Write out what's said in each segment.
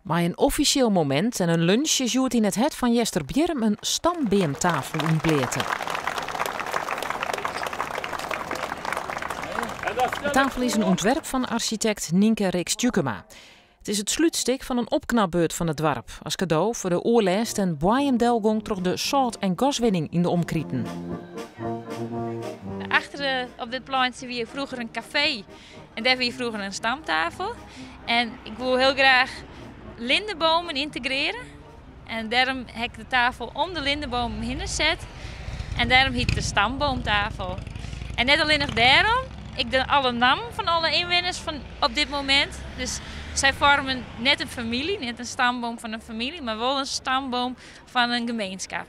Maar een officieel moment en een lunch joert in het het van Jester Bjerm een stambeemtafel inpleeten. De tafel is een ontwerp van architect Nienke Reeks-Tjukema. Het is het sluitstuk van een opknapbeurt van het dorp als cadeau voor de oorlijst en boeiendelgong door de zout- en gaswinning in de omkrieten. Achter op dit plantje wie vroeger een café en daar wie vroeger een stamtafel. En ik wil heel graag lindenbomen integreren. En daarom heb ik de tafel om de lindenbomen heen gezet. En daarom heet de stamboomtafel. En net alleen nog daarom, ik doe alle namen van alle inwoners van op dit moment. Dus zij vormen net een familie, net een stamboom van een familie, maar wel een stamboom van een gemeenschap.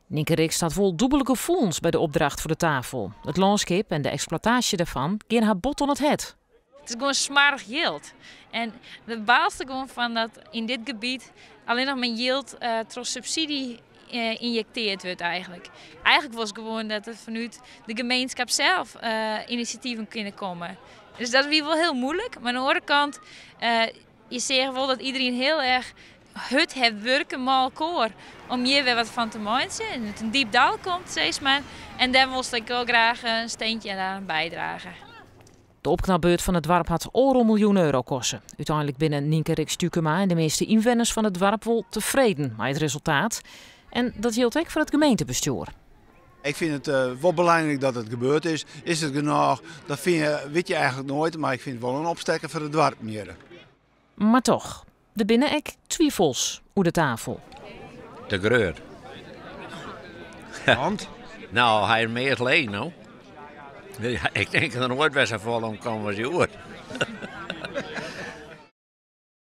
Nienke Reeks staat vol dubbele gevoelens bij de opdracht voor de tafel. Het landschap en de exploitatie daarvan gaan haar bot on het het. Het is gewoon smarig yield. En de baalste gewoon van dat in dit gebied alleen nog maar yield door subsidie injecteerd wordt eigenlijk. Eigenlijk was het gewoon dat het vanuit de gemeenschap zelf initiatieven kunnen komen. Dus dat is wel heel moeilijk. Maar aan de andere kant, je ziet wel dat iedereen heel erg het heeft werken mal koor om hier weer wat van te maken. En het een diep dal komt, steeds maar. En daar wil ik wel graag een steentje aan bijdragen. De opknapbeurt van het dorp had €1 miljoen kosten. Uiteindelijk binnen Nienke Reeks-Tjukema en de meeste inwoners van het dorp wel tevreden met het resultaat. En dat hield ook voor het gemeentebestuur. Ik vind het wel belangrijk dat het gebeurd is. Is het genoeg? Dat weet je eigenlijk nooit, maar ik vind het wel een opstekker voor het dorp meer. Maar toch, er binnen ook twijfels over de tafel. Te greur. Want? Nou, hij is meer het leen, nou. Ik denk dat er nooit best vol om komen als je hoort.